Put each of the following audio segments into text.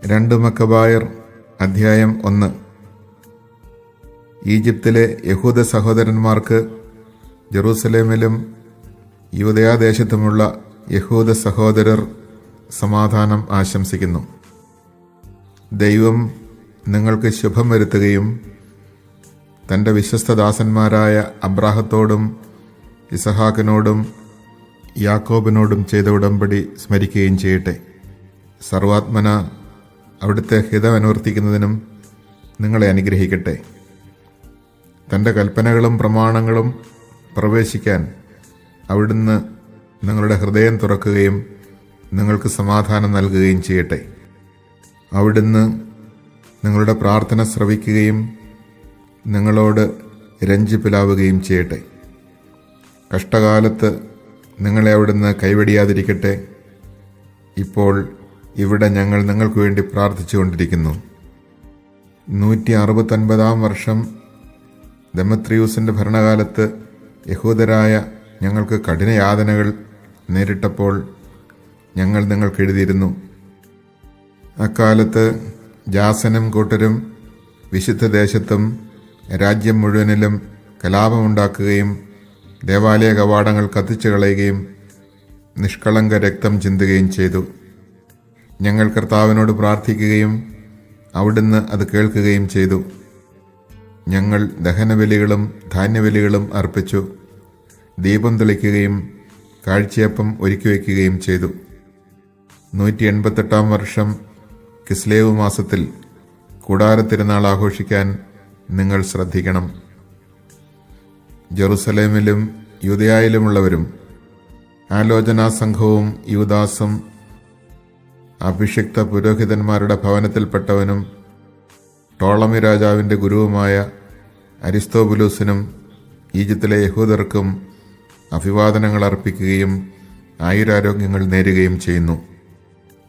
2 മക്കബായർ അധ്യായം 1. ഈജിപ്തിലെ യഹൂദ സഹോദരന്മാർക്ക് ജെറൂസലേമിലും യൂദയാദേശത്തുമുള്ള യഹൂദ സഹോദരർ സമാധാനം ആശംസിക്കുന്നു. ദൈവം നിങ്ങൾക്ക് ശുഭം വരുത്തുകയും തൻ്റെ വിശ്വസ്തദാസന്മാരായ അബ്രാഹത്തോടും ഇസഹാക്കിനോടും യാക്കോബിനോടും ചെയ്ത ഉടമ്പടി സ്മരിക്കുകയും ചെയ്യട്ടെ. സർവാത്മന അവിടുത്തെ ഹിതം അനുവർത്തിക്കുന്നതിനും നിങ്ങളെ അനുഗ്രഹിക്കട്ടെ. തൻ്റെ കൽപ്പനകളും പ്രമാണങ്ങളും പ്രവേശിക്കാൻ അവിടുന്ന് നിങ്ങളുടെ ഹൃദയം തുറക്കുകയും നിങ്ങൾക്ക് സമാധാനം നൽകുകയും ചെയ്യട്ടെ. അവിടുന്ന് നിങ്ങളുടെ പ്രാർത്ഥന ശ്രവിക്കുകയും നിങ്ങളോട് രഞ്ജിപ്പിലാവുകയും ചെയ്യട്ടെ. കഷ്ടകാലത്ത് നിങ്ങളെ അവിടുന്ന് കൈവെടിയാതിരിക്കട്ടെ. ഇപ്പോൾ ഇവിടെ ഞങ്ങൾ നിങ്ങൾക്ക് വേണ്ടി പ്രാർത്ഥിച്ചുകൊണ്ടിരിക്കുന്നു. 169 വർഷം ദെമത്രിയൂസിൻ്റെ ഭരണകാലത്ത് യഹൂദരായ ഞങ്ങൾക്ക് കഠിനയാതനകൾ നേരിട്ടപ്പോൾ ഞങ്ങൾ നിങ്ങൾക്ക് എഴുതിയിരുന്നു. അക്കാലത്ത് ജാസനും കൂട്ടരും വിശുദ്ധ ദേശത്തും രാജ്യം മുഴുവനിലും കലാപമുണ്ടാക്കുകയും ദേവാലയ കവാടങ്ങൾ കത്തിച്ചു കളയുകയും നിഷ്കളങ്ക രക്തം ചിന്തുകയും ചെയ്തു. ഞങ്ങൾ കർത്താവിനോട് പ്രാർത്ഥിക്കുകയും അവിടുന്ന് അത് കേൾക്കുകയും ചെയ്തു. ഞങ്ങൾ ദഹനബലികളും ധാന്യബലികളും അർപ്പിച്ചു. ദീപം തെളിക്കുകയും കാഴ്ചയപ്പം ഒരുക്കി വയ്ക്കുകയും ചെയ്തു. 188 വർഷം കിസ്ലേവ് മാസത്തിൽ കൂടാരത്തിരുന്നാൾ ആഘോഷിക്കാൻ നിങ്ങൾ ശ്രദ്ധിക്കണം. ജെറുസലേമിലും യൂദയായിലുമുള്ളവരും ആലോചനാ സംഘവും യൂദാസും അഭിഷിക്ത പുരോഹിതന്മാരുടെ ഭവനത്തിൽപ്പെട്ടവനും ടോളമി രാജാവിൻ്റെ ഗുരുവുമായ അരിസ്തോബുലൂസിനും ഈജിപ്തിലെ യഹൂദർക്കും അഭിവാദനങ്ങൾ അർപ്പിക്കുകയും ആയുരാരോഗ്യങ്ങൾ നേരുകയും ചെയ്യുന്നു.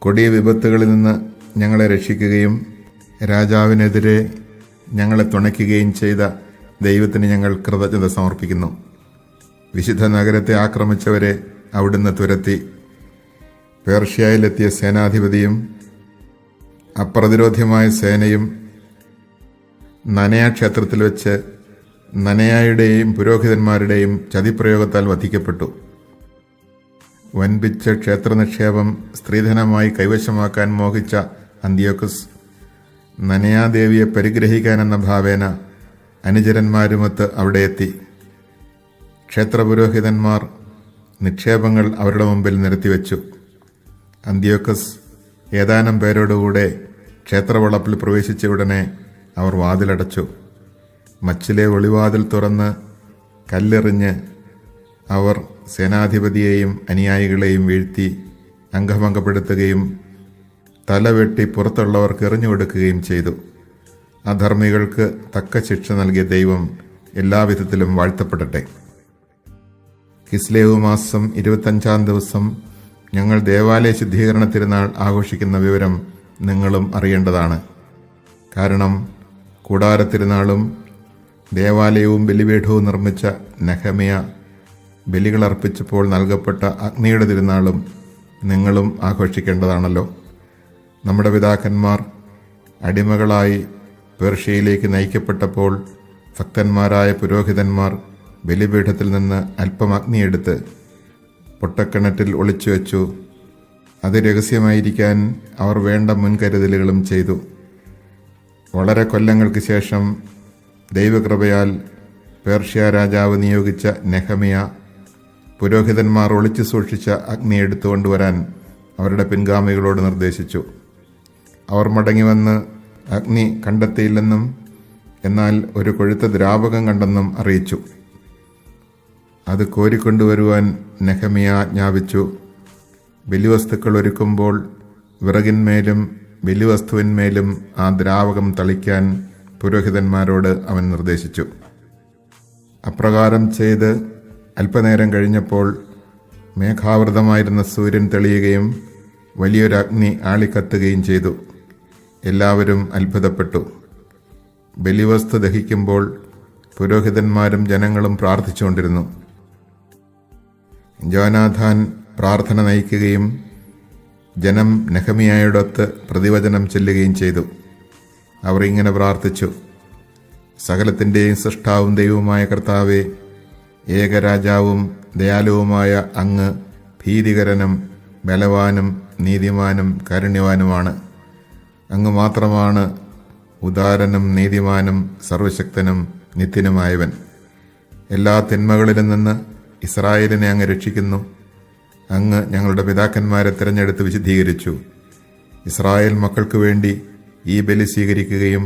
കൊടിയ വിപത്തുകളിൽ നിന്ന് ഞങ്ങളെ രക്ഷിക്കുകയും രാജാവിനെതിരെ ഞങ്ങളെ തുണയ്ക്കുകയും ചെയ്ത ദൈവത്തിന് ഞങ്ങൾ കൃതജ്ഞത സമർപ്പിക്കുന്നു. വിശുദ്ധ നഗരത്തെ ആക്രമിച്ചവരെ അവിടുന്ന് തുരത്തി. പേർഷ്യയിലെത്തിയ സേനാധിപതിയും അപ്രതിരോധ്യമായ സേനയും നനയ ക്ഷേത്രത്തിൽ വെച്ച് നനയായുടെയും പുരോഹിതന്മാരുടെയും ചതിപ്രയോഗത്താൽ വധിക്കപ്പെട്ടു. വൻപിച്ച ക്ഷേത്രനിക്ഷേപം സ്ത്രീധനമായി കൈവശമാക്കാൻ മോഹിച്ച അന്ത്യോക്കസ് നനയാദേവിയെ പരിഗ്രഹിക്കാനെന്ന ഭാവേന അനുചരന്മാരുമൊത്ത് അവിടെ എത്തി. ക്ഷേത്രപുരോഹിതന്മാർ നിക്ഷേപങ്ങൾ അവരുടെ മുമ്പിൽ നിരത്തിവെച്ചു. അന്ത്യോക്കസ് ഏതാനും പേരോടുകൂടെ ക്ഷേത്രവളപ്പിൽ പ്രവേശിച്ച ഉടനെ അവർ വാതിലടച്ചു. മച്ചിലെ ഒളിവാതിൽ തുറന്ന് കല്ലെറിഞ്ഞ് അവർ സേനാധിപതിയെയും അനുയായികളെയും വീഴ്ത്തി അംഗഭംഗപ്പെടുത്തുകയും തലവെട്ടി പുറത്തുള്ളവർക്ക് എറിഞ്ഞു കൊടുക്കുകയും ചെയ്തു. അധർമ്മികൾക്ക് തക്ക ശിക്ഷ നൽകിയ ദൈവം എല്ലാവിധത്തിലും വാഴ്ത്തപ്പെടട്ടെ. കിസ്ലേവ് മാസം 25 ദിവസം ഞങ്ങൾ ദേവാലയ ശുദ്ധീകരണ തിരുനാൾ ആഘോഷിക്കുന്ന വിവരം നിങ്ങളും അറിയേണ്ടതാണ്. കാരണം കൂടാരത്തിരുനാളും ദേവാലയവും ബലിപീഠവും നിർമ്മിച്ച നെഹമ്യ ബലികളർപ്പിച്ചപ്പോൾ നൽകപ്പെട്ട അഗ്നിയുടെ തിരുനാളും നിങ്ങളും ആഘോഷിക്കേണ്ടതാണല്ലോ. നമ്മുടെ പിതാക്കന്മാർ അടിമകളായി പേർഷ്യയിലേക്ക് നയിക്കപ്പെട്ടപ്പോൾ ഭക്തന്മാരായ പുരോഹിതന്മാർ ബലിപീഠത്തിൽ നിന്ന് അല്പം അഗ്നിയെടുത്ത് പൊട്ടക്കിണറ്റിൽ ഒളിച്ചു വെച്ചു. അത് രഹസ്യമായിരിക്കാൻ അവർ വേണ്ട മുൻകരുതലുകളും ചെയ്തു. വളരെ കൊല്ലങ്ങൾക്ക് ശേഷം ദൈവകൃപയാൽ പേർഷ്യ രാജാവ് നിയോഗിച്ച നെഹമ്യ പുരോഹിതന്മാർ ഒളിച്ചു സൂക്ഷിച്ച അഗ്നി എടുത്തുകൊണ്ടുവരാൻ അവരുടെ പിൻഗാമികളോട് നിർദ്ദേശിച്ചു. അവർ മടങ്ങി വന്ന് അഗ്നി കണ്ടെത്തിയില്ലെന്നും എന്നാൽ ഒരു കൊഴുത്ത ദ്രാവകം കണ്ടെന്നും അറിയിച്ചു. അത് കോരിക്കൊണ്ടുവരുവാൻ നെഹമ്യ ആജ്ഞാപിച്ചു. ബലിവസ്തുക്കൾ ഒരുക്കുമ്പോൾ വിറകിന്മേലും ബലിവസ്തുവിന്മേലും ആ ദ്രാവകം തളിക്കാൻ പുരോഹിതന്മാരോട് അവൻ നിർദ്ദേശിച്ചു. അപ്രകാരം ചെയ്ത് അല്പനേരം കഴിഞ്ഞപ്പോൾ മേഘാവൃതമായിരുന്ന സൂര്യൻ തെളിയുകയും വലിയൊരഗ്നി ആളിക്കത്തുകയും ചെയ്തു. എല്ലാവരും അത്ഭുതപ്പെട്ടു. ബലിവസ്തു ദഹിക്കുമ്പോൾ പുരോഹിതന്മാരും ജനങ്ങളും പ്രാർത്ഥിച്ചുകൊണ്ടിരുന്നു. ജോനാഥാൻ പ്രാർത്ഥന നയിക്കുകയും ജനം നെഹെമ്യായോടൊത്ത് പ്രതിവചനം ചെല്ലുകയും ചെയ്തു. അവർ ഇങ്ങനെ പ്രാർത്ഥിച്ചു: സകലത്തിൻ്റെയും സൃഷ്ടാവും ദൈവവുമായ കർത്താവേ, ഏകരാജാവും ദയാലുവുമായ അങ്ങ് ഭീതികരനും ബലവാനും നീതിമാനും കാരുണ്യവാനുമാണ്. അങ്ങ് മാത്രമാണ് ഉദാരനും നീതിമാനും സർവശക്തനും നിത്യനുമായവൻ. എല്ലാ തിന്മകളിലും നിന്ന് ഇസ്രായേലിനെ അങ്ങ് രക്ഷിക്കുന്നു. അങ്ങ് ഞങ്ങളുടെ പിതാക്കന്മാരെ തിരഞ്ഞെടുത്ത് വിശുദ്ധീകരിച്ചു. ഇസ്രായേൽ മക്കൾക്ക് വേണ്ടി ഈ ബലി സ്വീകരിക്കുകയും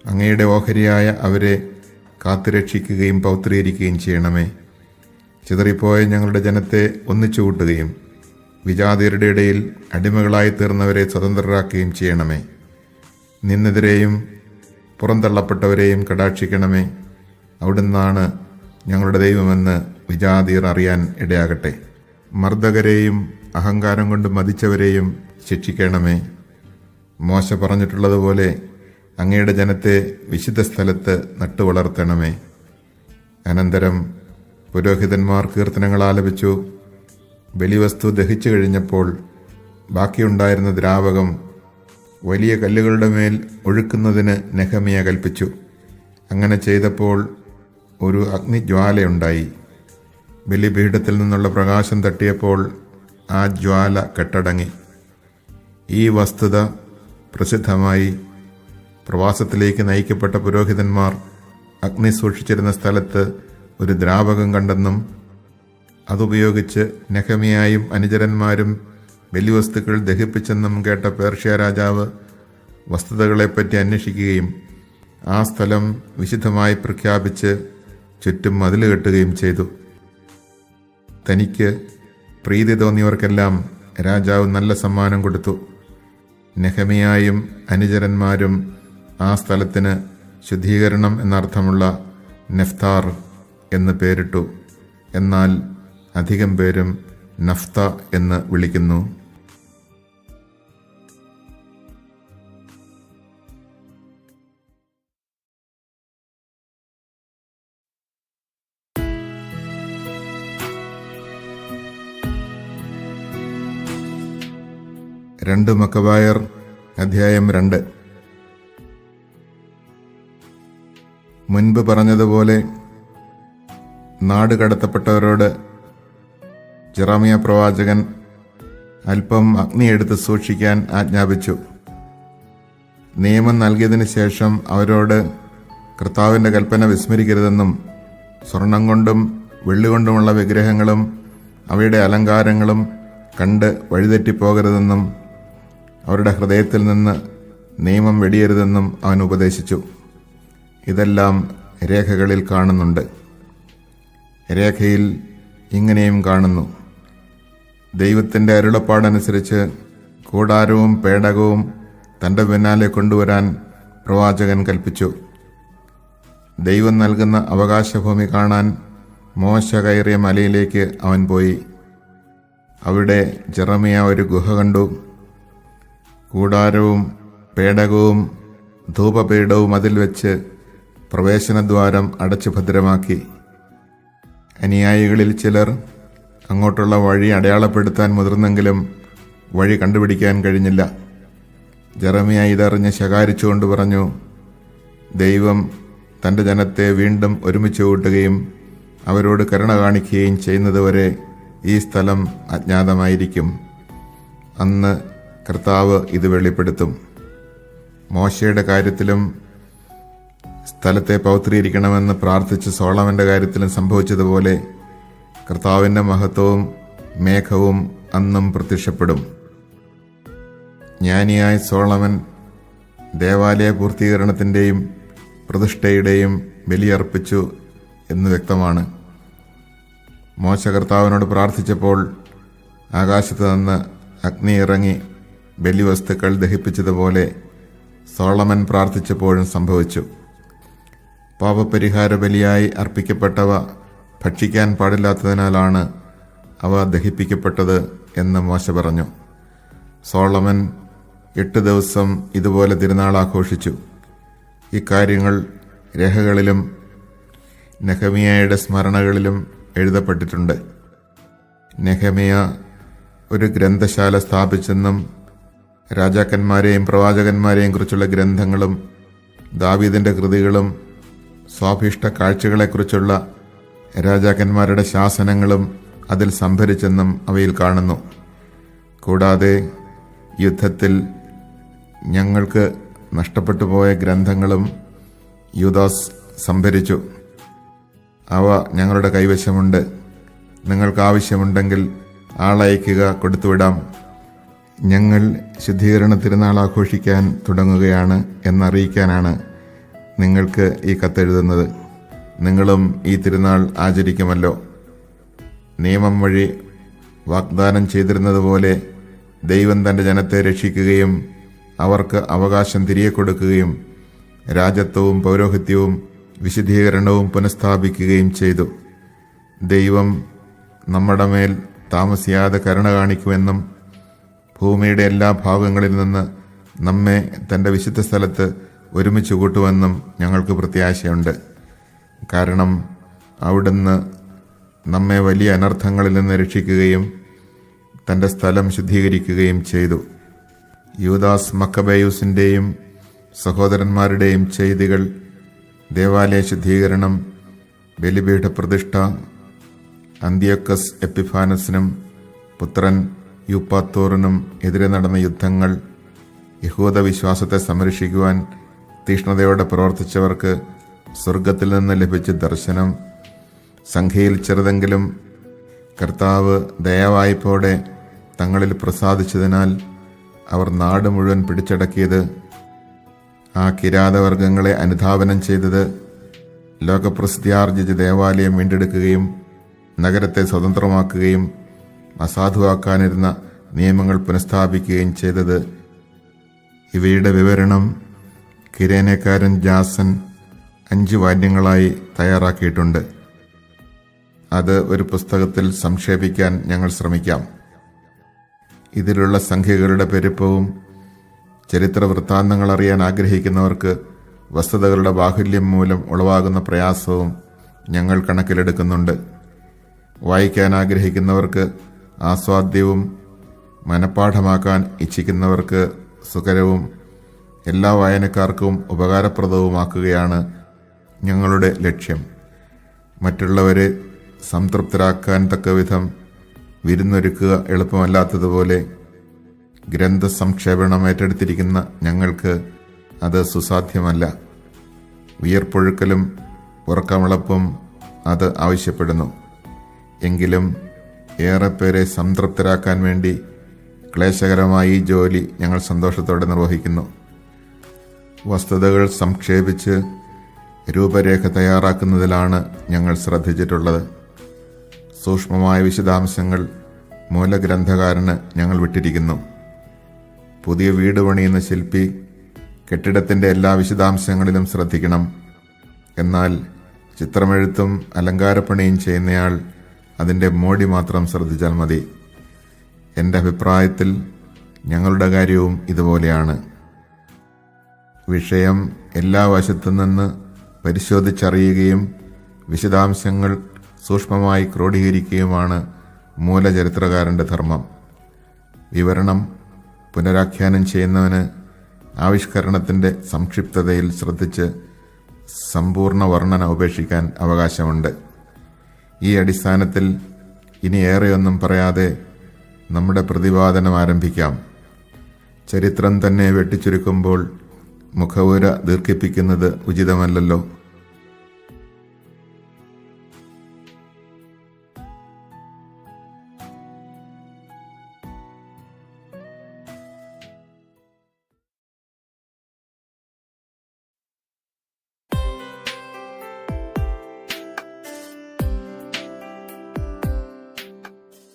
അങ്ങയുടെ ഓഹരിയായ അവരെ കാത്തുരക്ഷിക്കുകയും പൗത്രീകരിക്കുകയും ചെയ്യണമേ. ചിതറിപ്പോയ ഞങ്ങളുടെ ജനത്തെ ഒന്നിച്ചു കൂട്ടുകയും വിജാതിയരുടെ ഇടയിൽ അടിമകളായി തീർന്നവരെ സ്വതന്ത്രരാക്കുകയും ചെയ്യണമേ. നിന്നെതിരെയും പുറന്തള്ളപ്പെട്ടവരെയും കടാക്ഷിക്കണമേ. അവിടുന്നാണ് ഞങ്ങളുടെ ദൈവമെന്ന് വിജാതിയർ അറിയാൻ ഇടയാകട്ടെ. മർദ്ദകരെയും അഹങ്കാരം കൊണ്ട് മതിച്ചവരെയും ശിക്ഷിക്കണമേ. മോശ പറഞ്ഞിട്ടുള്ളതുപോലെ അങ്ങയുടെ ജനത്തെ വിശുദ്ധ സ്ഥലത്ത് നട്ടുവളർത്തണമേ. അനന്തരം പുരോഹിതന്മാർ കീർത്തനങ്ങൾ ആലപിച്ചു. ബലിവസ്തു ദഹിച്ചു കഴിഞ്ഞപ്പോൾ ബാക്കിയുണ്ടായിരുന്ന ദ്രാവകം വലിയ കല്ലുകളുടെ മേൽ ഒഴുക്കുന്നതിന് നെഹെമ്യാ കൽപ്പിച്ചു. അങ്ങനെ ചെയ്തപ്പോൾ ഒരു അഗ്നിജ്വാലയുണ്ടായി. ബലിപീഠത്തിൽ നിന്നുള്ള പ്രകാശം തട്ടിയപ്പോൾ ആ ജ്വാല കെട്ടടങ്ങി. ഈ വസ്തുത പ്രസിദ്ധമായി. പ്രവാസത്തിലേക്ക് നയിക്കപ്പെട്ട പുരോഹിതന്മാർ അഗ്നി സൂക്ഷിച്ചിരുന്ന സ്ഥലത്ത് ഒരു ദ്രാവകം കണ്ടെന്നും അതുപയോഗിച്ച് നെഹെമ്യായും അനുചരന്മാരും ബലിവസ്തുക്കൾ ദഹിപ്പിച്ചെന്നും കേട്ട പേർഷ്യ രാജാവ് വസ്തുതകളെപ്പറ്റി അന്വേഷിക്കുകയും ആ സ്ഥലം വിശുദ്ധമായി പ്രഖ്യാപിച്ച് ചുറ്റും മതിൽ കെട്ടുകയും ചെയ്തു. തനിക്ക് പ്രീതി തോന്നിയവർക്കെല്ലാം രാജാവ് നല്ല സമ്മാനം കൊടുത്തു. നെഹെമ്യായും അനുചരന്മാരും ആ സ്ഥലത്തിന് ശുദ്ധീകരണം എന്നർത്ഥമുള്ള നെഫ്താർ എന്ന് പേരിട്ടു. എന്നാൽ അധികം പേരും നഫ്ത എന്ന് വിളിക്കുന്നു. രണ്ട് മക്കബായർ അധ്യായം 2. മുൻപ് പറഞ്ഞതുപോലെ നാട് കടത്തപ്പെട്ടവരോട് ജെറമ്യാ പ്രവാചകൻ അല്പം അഗ്നിയെടുത്ത് സൂക്ഷിക്കാൻ ആജ്ഞാപിച്ചു. നിയമം നൽകിയതിനു ശേഷം അവരോട് കർത്താവിൻ്റെ കൽപ്പന വിസ്മരിക്കരുതെന്നും സ്വർണം കൊണ്ടും വെള്ളി കൊണ്ടുമുള്ള വിഗ്രഹങ്ങളും അവയുടെ അലങ്കാരങ്ങളും കണ്ട് വഴിതെറ്റിപ്പോകരുതെന്നും അവരുടെ ഹൃദയത്തിൽ നിന്ന് നിയമം വെടിയരുതെന്നും അവൻ ഉപദേശിച്ചു. ഇതെല്ലാം രേഖകളിൽ കാണുന്നുണ്ട്. രേഖയിൽ ഇങ്ങനെയും കാണുന്നു: ദൈവത്തിൻ്റെ അരുളപ്പാടനുസരിച്ച് കൂടാരവും പേടകവും തൻ്റെ പിന്നാലെ കൊണ്ടുവരാൻ പ്രവാചകൻ കൽപ്പിച്ചു. ദൈവം നൽകുന്ന അവകാശഭൂമി കാണാൻ മോശ കയറിയ മലയിലേക്ക് അവൻ പോയി. അവിടെ ജെറമ്യാ ഒരു ഗുഹ കണ്ടു. കൂടാരവും പേടകവും ധൂപപീഠവും അതിൽ വെച്ച് പ്രവേശനദ്വാരം അടച്ചു ഭദ്രമാക്കി. അനുയായികളിൽ ചിലർ അങ്ങോട്ടുള്ള വഴി അടയാളപ്പെടുത്താൻ മുതിർന്നെങ്കിലും വഴി കണ്ടുപിടിക്കാൻ കഴിഞ്ഞില്ല. ജെറമ്യാ ഇതറിഞ്ഞ് ശകാരിച്ചുകൊണ്ട് പറഞ്ഞു: ദൈവം തൻ്റെ ജനത്തെ വീണ്ടും ഒരുമിച്ച് കൂട്ടുകയും അവരോട് കരുണ കാണിക്കുകയും ചെയ്യുന്നതുവരെ ഈ സ്ഥലം അജ്ഞാതമായിരിക്കും. അന്ന് കർത്താവ് ഇത് വെളിപ്പെടുത്തും. മോശയുടെ കാര്യത്തിലും സ്ഥലത്തെ പൗത്രീകരിക്കണമെന്ന് പ്രാർത്ഥിച്ച് സോളമൻ്റെ കാര്യത്തിലും സംഭവിച്ചതുപോലെ കർത്താവിൻ്റെ മഹത്വവും മേഘവും അന്നും പ്രത്യക്ഷപ്പെടും. ജ്ഞാനിയായ സോളമൻ ദേവാലയ പൂർത്തീകരണത്തിൻ്റെയും പ്രതിഷ്ഠയുടെയും ബലിയർപ്പിച്ചു എന്ന് വ്യക്തമാണ്. മോശ കർത്താവിനോട് പ്രാർത്ഥിച്ചപ്പോൾ ആകാശത്ത് നിന്ന് അഗ്നി ഇറങ്ങി ബലിവസ്തുക്കൾ ദഹിപ്പിച്ചതുപോലെ സോളമൻ പ്രാർത്ഥിച്ചപ്പോഴും സംഭവിച്ചു. പാപപരിഹാര ബലിയായി അർപ്പിക്കപ്പെട്ടവ ഭക്ഷിക്കാൻ പാടില്ലാത്തതിനാലാണ് അവ ദഹിപ്പിക്കപ്പെട്ടത് എന്ന് മോശ പറഞ്ഞു. സോളമൻ 8 ദിവസം ഇതുപോലെ തിരുനാൾ ആഘോഷിച്ചു. ഇക്കാര്യങ്ങൾ രേഖകളിലും നെഹെമ്യായുടെ സ്മരണകളിലും എഴുതപ്പെട്ടിട്ടുണ്ട്. നെഹെമ്യാ ഒരു ഗ്രന്ഥശാല സ്ഥാപിച്ചെന്നും രാജാക്കന്മാരെയും പ്രവാചകന്മാരെയും കുറിച്ചുള്ള ഗ്രന്ഥങ്ങളും ദാവീദിന്റെ കൃതികളും സ്വാഭീഷ്ട കാഴ്ചകളെക്കുറിച്ചുള്ള രാജാക്കന്മാരുടെ ശാസനങ്ങളും അതിൽ സംഭരിച്ചെന്നും അവയിൽ കാണുന്നു. കൂടാതെ യുദ്ധത്തിൽ ഞങ്ങൾക്ക് നഷ്ടപ്പെട്ടു പോയ ഗ്രന്ഥങ്ങളും യൂദാസ് സംഭരിച്ചു. അവ ഞങ്ങളുടെ കൈവശമുണ്ട്. നിങ്ങൾക്ക് ആവശ്യമുണ്ടെങ്കിൽ ആളയക്കുക, കൊടുത്തുവിടാം. ഞങ്ങൾ ശുദ്ധീകരണ തിരുനാൾ ആഘോഷിക്കാൻ തുടങ്ങുകയാണ് എന്നറിയിക്കാനാണ് നിങ്ങൾക്ക് ഈ കത്തെഴുതുന്നത്. നിങ്ങളും ഈ തിരുനാൾ ആചരിക്കുമല്ലോ. നിയമം വഴി വാഗ്ദാനം ചെയ്തിരുന്നതുപോലെ ദൈവം തൻ്റെ ജനത്തെ രക്ഷിക്കുകയും അവർക്ക് അവകാശം തിരികെ കൊടുക്കുകയും രാജത്വവും പൗരോഹിത്യവും വിശുദ്ധീകരണവും പുനഃസ്ഥാപിക്കുകയും ചെയ്തു. ദൈവം നമ്മുടെ മേൽ താമസിയാതെ കരുണ കാണിക്കുമെന്നും ഭൂമിയുടെ എല്ലാ ഭാഗങ്ങളിൽ നിന്ന് നമ്മെ തൻ്റെ വിശുദ്ധ സ്ഥലത്ത് ഒരുമിച്ച് കൂട്ടുമെന്നും ഞങ്ങൾക്ക് പ്രത്യാശയുണ്ട്. കാരണം അവിടുന്ന് നമ്മെ വലിയ അനർത്ഥങ്ങളിൽ നിന്ന് രക്ഷിക്കുകയും തൻ്റെ സ്ഥലം ശുദ്ധീകരിക്കുകയും ചെയ്തു. യൂദാസ് മക്കബേയൂസിൻ്റെയും സഹോദരന്മാരുടെയും ചെയ്തികൾ, ദേവാലയ ശുദ്ധീകരണം, ബലിപീഠ പ്രതിഷ്ഠ, അന്ത്യോക്കസ് എപ്പിഫാനസിനും പുത്രൻ യൂപ്പാത്തോറിനും എതിരെ നടന്ന യുദ്ധങ്ങൾ, യഹൂദ വിശ്വാസത്തെ സംരക്ഷിക്കുവാൻ തീഷ്ണതയോടെ പ്രവർത്തിച്ചവർക്ക് സ്വർഗത്തിൽ നിന്ന് ലഭിച്ച ദർശനം, സംഖ്യയിൽ ചെറുതെങ്കിലും കർത്താവ് ദയാവായ്പോടെ തങ്ങളിൽ പ്രസാദിച്ചതിനാൽ അവർ നാട് മുഴുവൻ പിടിച്ചടക്കിയത്, ആ കിരാതവർഗങ്ങളെ അനുധാവനം ചെയ്തത്, ലോകപ്രസിദ്ധിയാർജിച്ച ദേവാലയം വീണ്ടെടുക്കുകയും നഗരത്തെ സ്വതന്ത്രമാക്കുകയും അസാധുവാക്കാനിരുന്ന നിയമങ്ങൾ പുനഃസ്ഥാപിക്കുകയും ചെയ്തത്, ഇവയുടെ വിവരണം കിരേനക്കാരൻ ജാസൻ 5 വാല്യങ്ങളായി തയ്യാറാക്കിയിട്ടുണ്ട്. അത് ഒരു പുസ്തകത്തിൽ സംക്ഷേപിക്കാൻ ഞങ്ങൾ ശ്രമിക്കാം. ഇതിലുള്ള സംഖ്യകളുടെ പെരുപ്പവും ചരിത്ര വൃത്താന്തങ്ങൾ അറിയാൻ ആഗ്രഹിക്കുന്നവർക്ക് വസ്തുതകളുടെ ബാഹുല്യം മൂലം ഉളവാകുന്ന പ്രയാസവും ഞങ്ങൾ കണക്കിലെടുക്കുന്നുണ്ട്. വായിക്കാൻ ആഗ്രഹിക്കുന്നവർക്ക് ആസ്വാദ്യവും മനഃപ്പാഠമാക്കാൻ ഇച്ഛിക്കുന്നവർക്ക് സുഖകരവും എല്ലാ വായനക്കാർക്കും ഉപകാരപ്രദവുമാക്കുകയാണ് ഞങ്ങളുടെ ലക്ഷ്യം. മറ്റുള്ളവരെ സംതൃപ്തരാക്കാൻ തക്കവിധം വിരുന്നൊരുക്കുക എളുപ്പമല്ലാത്തതുപോലെ ഗ്രന്ഥ സംക്ഷേപണം ഏറ്റെടുത്തിരിക്കുന്ന ഞങ്ങൾക്ക് അത് സുസാധ്യമല്ല. വിയർപ്പൊഴുക്കലും ഉറക്കമിളപ്പും അത് ആവശ്യപ്പെടുന്നു. എങ്കിലും ഏറെ പേരെ സംതൃപ്തരാക്കാൻ വേണ്ടി ക്ലേശകരമായ ഈ ജോലി ഞങ്ങൾ സന്തോഷത്തോടെ നിർവഹിക്കുന്നു. വസ്തുതകൾ സംക്ഷേപിച്ച് രൂപരേഖ തയ്യാറാക്കുന്നതിലാണ് ഞങ്ങൾ ശ്രദ്ധിച്ചിട്ടുള്ളത്. സൂക്ഷ്മമായ വിശദാംശങ്ങൾ മൂലഗ്രന്ഥകാരന് ഞങ്ങൾ വിട്ടിരിക്കുന്നു. പുതിയ വീട് പണിയുന്ന ശില്പി കെട്ടിടത്തിൻ്റെ എല്ലാ വിശദാംശങ്ങളിലും ശ്രദ്ധിക്കണം. എന്നാൽ ചിത്രമെഴുത്തും അലങ്കാരപ്പണിയും ചെയ്യുന്നയാൾ അതിൻ്റെ മോടി മാത്രം ശ്രദ്ധിച്ചാൽ മതി. എൻ്റെ അഭിപ്രായത്തിൽ ഞങ്ങളുടെ കാര്യവും ഇതുപോലെയാണ്. വിഷയം എല്ലാ വശത്തു നിന്ന് പരിശോധിച്ചറിയുകയും വിശദാംശങ്ങൾ സൂക്ഷ്മമായി ക്രോഡീകരിക്കുകയുമാണ് മൂലചരിത്രകാരൻ്റെ ധർമ്മം. വിവരണം പുനരാഖ്യാനം ചെയ്യുന്നവന് ആവിഷ്കരണത്തിൻ്റെ സംക്ഷിപ്തതയിൽ ശ്രദ്ധിച്ച് സമ്പൂർണ്ണ വർണ്ണന ഉപേക്ഷിക്കാൻ അവകാശമുണ്ട്. ഈ അടിസ്ഥാനത്തിൽ ഇനി ഏറെയൊന്നും പറയാതെ നമ്മുടെ പ്രതിപാദനം ആരംഭിക്കാം. ചരിത്രം തന്നെ വെട്ടിച്ചുരുക്കുമ്പോൾ മുഖവുര ദീർഘിപ്പിക്കുന്നത് ഉചിതമല്ലല്ലോ.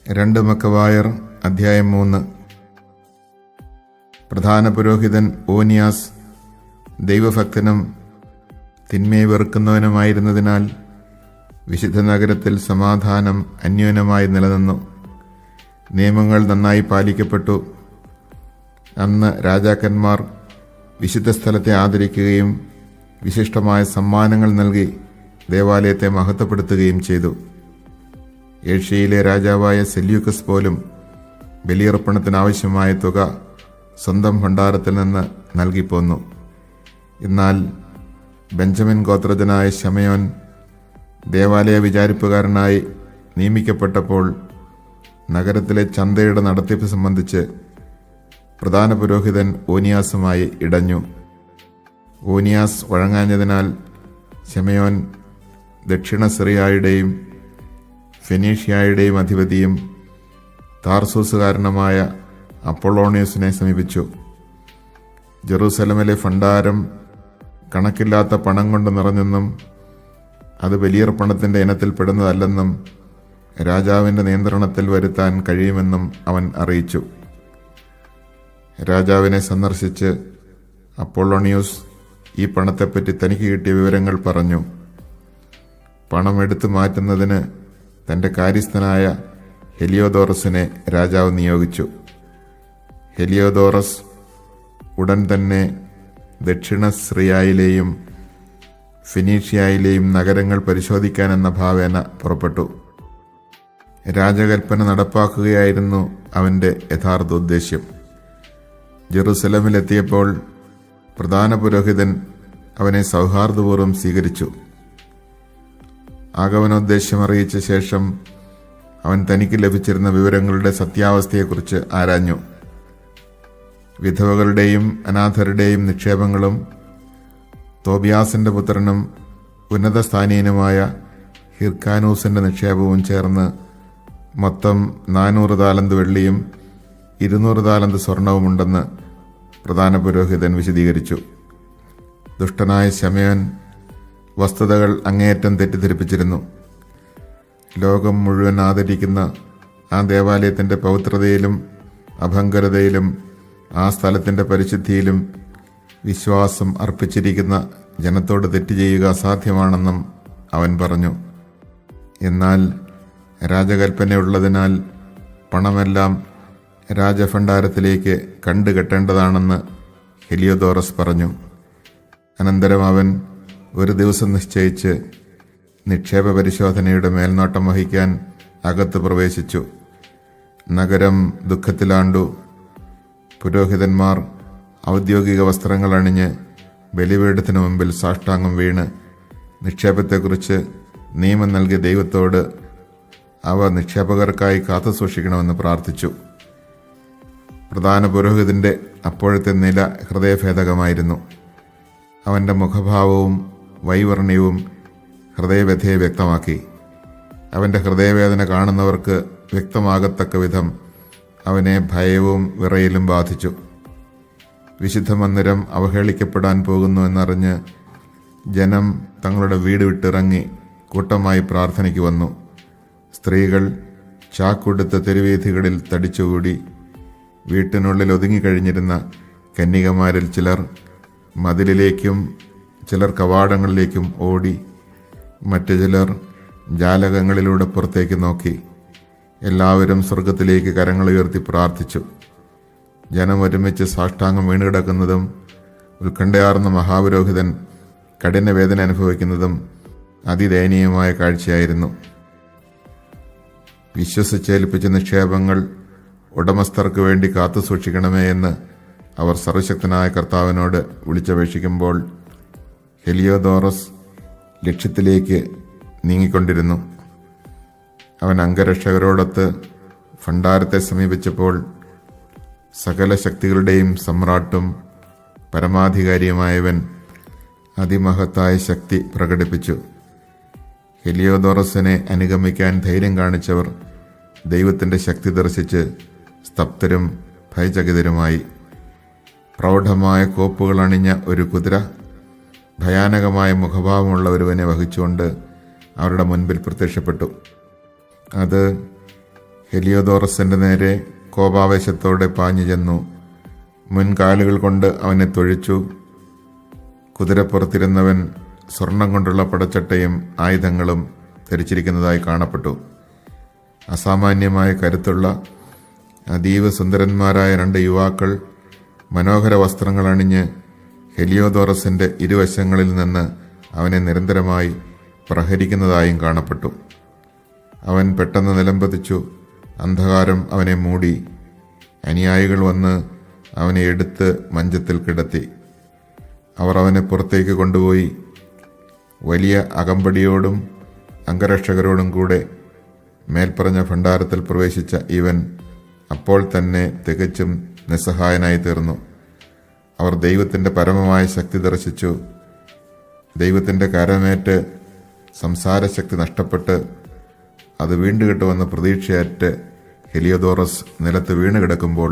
രണ്ട് മക്കവായർ അധ്യായം 3. പ്രധാന പുരോഹിതൻ ഓനിയാസ് ദൈവഭക്തനും തിന്മയെ വെറുക്കുന്നവനുമായിരുന്നതിനാൽ വിശുദ്ധ നഗരത്തിൽ സമാധാനം അന്യോന്യമായി നിലനിന്നു. നിയമങ്ങൾ നന്നായി പാലിക്കപ്പെട്ടു. അന്ന് രാജാക്കന്മാർ വിശുദ്ധ സ്ഥലത്തെ ആദരിക്കുകയും വിശിഷ്ടമായ സമ്മാനങ്ങൾ നൽകി ദേവാലയത്തെ മഹത്വപ്പെടുത്തുകയും ചെയ്തു. ഏഷ്യയിലെ രാജാവായ സെല്യൂക്കസ് പോലും ബലിയർപ്പണത്തിനാവശ്യമായ തുക സ്വന്തം ഭണ്ഡാരത്തിൽ നിന്ന് നൽകിപ്പോന്നു. എന്നാൽ ബെഞ്ചമിൻ ഗോത്രജനായ ശമയോൻ ദേവാലയ വിചാരിപ്പുകാരനായി നിയമിക്കപ്പെട്ടപ്പോൾ നഗരത്തിലെ ചന്തയുടെ നടത്തിപ്പ് സംബന്ധിച്ച് പ്രധാന പുരോഹിതൻ ഓനിയാസുമായി ഇടഞ്ഞു. ഓനിയാസ് വഴങ്ങാഞ്ഞതിനാൽ ശമയോൻ ദക്ഷിണ സിറിയായുടെയും ഫെനീഷ്യായുടെയും അധിപതിയും താർസൂസുകാരനുമായ അപ്പൊളോണിയസിനെ സമീപിച്ചു. ജെറൂസലമിലെ ഭണ്ഡാരം കണക്കില്ലാത്ത പണം കൊണ്ട് നിറഞ്ഞെന്നും അത് ബലിയർപ്പണത്തിൻ്റെ ഇനത്തിൽപ്പെടുന്നതല്ലെന്നും രാജാവിൻ്റെ നിയന്ത്രണത്തിൽ വരുത്താൻ കഴിയുമെന്നും അവൻ അറിയിച്ചു. രാജാവിനെ സന്ദർശിച്ച് അപ്പൊളോണിയൂസ് ഈ പണത്തെപ്പറ്റി തനിക്ക് കിട്ടിയ വിവരങ്ങൾ പറഞ്ഞു. പണം എടുത്തു മാറ്റുന്നതിന് തൻ്റെ കാര്യസ്ഥനായ ഹെലിയോദോറസിനെ രാജാവ് നിയോഗിച്ചു. ഹെലിയോദോറസ് ഉടൻ തന്നെ ദക്ഷിണ സിറിയായിലെയും ഫിനീഷ്യായിലെയും നഗരങ്ങൾ പരിശോധിക്കാനെന്ന ഭാവേന പുറപ്പെട്ടു. രാജകൽപ്പന നടപ്പാക്കുകയായിരുന്നു അവൻ്റെ യഥാർത്ഥ ഉദ്ദേശ്യം. ജെറുസലമിലെത്തിയപ്പോൾ പ്രധാന പുരോഹിതൻ അവനെ സൗഹാർദ്ദപൂർവ്വം സ്വീകരിച്ചു. ആഗമനോദ്ദേശ്യം അറിയിച്ച ശേഷം അവൻ തനിക്ക് ലഭിച്ചിരുന്ന വിവരങ്ങളുടെ സത്യാവസ്ഥയെക്കുറിച്ച് ആരാഞ്ഞു. വിധവകളുടെയും അനാഥരുടെയും നിക്ഷേപങ്ങളും തോബിയാസിന്റെ പുത്രനും ഉന്നതസ്ഥാനീയനുമായ ഹിർക്കാനൂസിന്റെ നിക്ഷേപവും ചേർന്ന് മൊത്തം 400 താലന്ത് വെള്ളിയും 200 താലന്ത് സ്വർണവുമുണ്ടെന്ന് പ്രധാന പുരോഹിതൻ വിശദീകരിച്ചു. ദുഷ്ടനായ ശമയോൻ വസ്തുതകൾ അങ്ങേയറ്റം തെറ്റിദ്ധരിപ്പിച്ചിരുന്നു. ലോകം മുഴുവൻ ആദരിക്കുന്ന ആ ദേവാലയത്തിൻ്റെ പവിത്രതയിലും അഭംഗരതയിലും ആ സ്ഥലത്തിൻ്റെ പരിശുദ്ധിയിലും വിശ്വാസം അർപ്പിച്ചിരിക്കുന്ന ജനത്തോട് തെറ്റ് ചെയ്യുക അസാധ്യമാണെന്നും അവൻ പറഞ്ഞു. എന്നാൽ രാജകൽപ്പനയുള്ളതിനാൽ പണമെല്ലാം രാജഭണ്ഡാരത്തിലേക്ക് കണ്ടുകെട്ടേണ്ടതാണെന്ന് ഹെലിയോദോറസ് പറഞ്ഞു. അനന്തരം അവൻ ഒരു ദിവസം നിശ്ചയിച്ച് നിക്ഷേപ പരിശോധനയുടെ മേൽനോട്ടം വഹിക്കാൻ അകത്ത് പ്രവേശിച്ചു. നഗരം ദുഃഖത്തിലാണ്ടു. പുരോഹിതന്മാർ ഔദ്യോഗിക വസ്ത്രങ്ങൾ അണിഞ്ഞ് ബലിപീഠത്തിനു മുമ്പിൽ സാഷ്ടാംഗം വീണ് നിക്ഷേപത്തെക്കുറിച്ച് നിയമം നൽകിയ ദൈവത്തോട് അവ നിക്ഷേപകർക്കായി കാത്തുസൂക്ഷിക്കണമെന്ന് പ്രാർത്ഥിച്ചു. പ്രധാന പുരോഹിതന്റെ അപ്പോഴത്തെ നില ഹൃദയഭേദകമായിരുന്നു. അവന്റെ മുഖഭാവവും വൈവർണ്യവും ഹൃദയവ്യഥയെ വ്യക്തമാക്കി. അവന്റെ ഹൃദയവേദന കാണുന്നവർക്ക് വ്യക്തമാകത്തക്ക വിധം അവനെ ഭയവും വിറയലും ബാധിച്ചു. വിശുദ്ധ മന്ദിരം അവഹേളിക്കപ്പെടാൻ പോകുന്നു എന്നറിഞ്ഞ് ജനം തങ്ങളുടെ വീട് വിട്ടിറങ്ങി കൂട്ടമായി പ്രാർത്ഥനയ്ക്ക് വന്നു. സ്ത്രീകൾ ചാക്കുടുത്ത തെരുവീഥികളിൽ തടിച്ചുകൂടി. വീട്ടിനുള്ളിൽ ഒതുങ്ങിക്കഴിഞ്ഞിരുന്ന കന്യകമാരിൽ ചിലർ മതിലിലേക്കും ചിലർ കവാടങ്ങളിലേക്കും ഓടി. മറ്റു ചിലർ ജാലകങ്ങളിലൂടെ പുറത്തേക്ക് നോക്കി. എല്ലാവരും സ്വർഗത്തിലേക്ക് കരങ്ങളുയർത്തി പ്രാർത്ഥിച്ചു. ജനം ഒരുമിച്ച് സാഷ്ടാംഗം വീണുകിടക്കുന്നതും ഉത്കണ്ഠയാർന്ന മഹാപുരോഹിതൻ കഠിന വേദന അനുഭവിക്കുന്നതും അതിദയനീയമായ കാഴ്ചയായിരുന്നു. വിശ്വസിച്ചേൽപ്പിച്ച നിക്ഷേപങ്ങൾ ഉടമസ്ഥർക്ക് വേണ്ടി കാത്തു സൂക്ഷിക്കണമേ എന്ന് അവർ സർവശക്തനായ കർത്താവിനോട് വിളിച്ചപേക്ഷിക്കുമ്പോൾ ഹെലിയോദോറസ് ലക്ഷ്യത്തിലേക്ക് നീങ്ങിക്കൊണ്ടിരുന്നു. അവൻ അംഗരക്ഷകരോടൊത്ത് ഭണ്ഡാരത്തെ സമീപിച്ചപ്പോൾ സകല ശക്തികളുടെയും സമ്രാട്ടും പരമാധികാരിയുമായവൻ അതിമഹത്തായ ശക്തി പ്രകടിപ്പിച്ചു. ഹെലിയോദോറസിനെ അനുഗമിക്കാൻ ധൈര്യം കാണിച്ചവർ ദൈവത്തിൻ്റെ ശക്തി ദർശിച്ച് സ്തബ്ധരും ഭയചകിതരുമായി. പ്രൗഢമായ കോപ്പുകൾ അണിഞ്ഞ ഒരു കുതിര ഭയാനകമായ മുഖഭാവമുള്ള ഒരുവനെ വഹിച്ചുകൊണ്ട് അവരുടെ മുൻപിൽ പ്രത്യക്ഷപ്പെട്ടു. അത് ഹെലിയോദോറസിന്റെ നേരെ കോപാവേശത്തോടെ പാഞ്ഞു ചെന്നു. മുൻകാലുകൾ കൊണ്ട് അവനെ തൊഴിച്ചു. കുതിരപ്പുറത്തിരുന്നവൻ സ്വർണം കൊണ്ടുള്ള പടച്ചട്ടയും ആയുധങ്ങളും ധരിച്ചിരിക്കുന്നതായി കാണപ്പെട്ടു. അസാമാന്യമായ കരുത്തുള്ള അതീവ സുന്ദരന്മാരായ 2 യുവാക്കൾ മനോഹര വസ്ത്രങ്ങൾ അണിഞ്ഞ് ഹെലിയോദോറസിന്റെ ഇരുവശങ്ങളിൽ നിന്ന് അവനെ നിരന്തരമായി പ്രഹരിക്കുന്നതായും കാണപ്പെട്ടു. അവൻ പെട്ടെന്ന് നിലംപതിച്ചു. അന്ധകാരം അവനെ മൂടി. അനുയായികൾ വന്ന് അവനെ എടുത്ത് മഞ്ചത്തിൽ കിടത്തി. അവർ അവനെ പുറത്തേക്ക് കൊണ്ടുപോയി വലിയ അകമ്പടിയോടും അംഗരക്ഷകരോടും കൂടെ മേൽപ്പറഞ്ഞ ഭണ്ഡാരത്തിൽ പ്രവേശിച്ച ഇവൻ അപ്പോൾ തന്നെ തികച്ചും നിസ്സഹായനായി തീർന്നു. അവർ ദൈവത്തിൻ്റെ പരമമായ ശക്തി ദർശിച്ചു. ദൈവത്തിൻ്റെ കരമേറ്റ് സംസാരശക്തി നഷ്ടപ്പെട്ട് അത് വീണ്ടുകിട്ടുമെന്ന് പ്രതീക്ഷയറ്റ് ഹെലിയോദോറസ് നിലത്ത് വീണ് കിടക്കുമ്പോൾ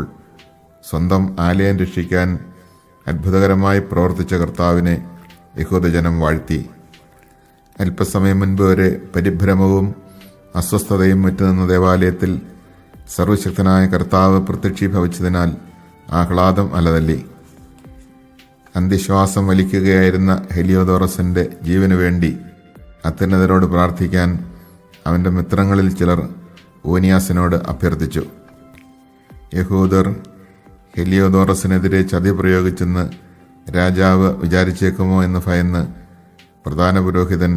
സ്വന്തം ആലയം രക്ഷിക്കാൻ അത്ഭുതകരമായി പ്രവർത്തിച്ച കർത്താവിനെ യഹൂദജനം വാഴ്ത്തി. അല്പസമയം മുൻപ് വരെ പരിഭ്രമവും അസ്വസ്ഥതയും മുറ്റുനിന്ന ദേവാലയത്തിൽ സർവശക്തനായ കർത്താവ് പ്രത്യക്ഷീഭവിച്ചതിനാൽ ആഹ്ലാദം അലതല്ലി. അന്ത്യശ്വാസം വലിക്കുകയായിരുന്ന ഹെലിയോദോറസിന്റെ ജീവനു വേണ്ടി അത്യുന്നതരോട് പ്രാർത്ഥിക്കാൻ അവന്റെ മിത്രങ്ങളിൽ ചിലർ ഓനിയാസിനോട് അഭ്യർത്ഥിച്ചു. യഹൂദർ ഹെലിയോദോറസിനെതിരെ ചതി പ്രയോഗിച്ചെന്ന് രാജാവ് വിചാരിച്ചേക്കുമോ എന്ന് ഭയന്ന് പ്രധാന പുരോഹിതൻ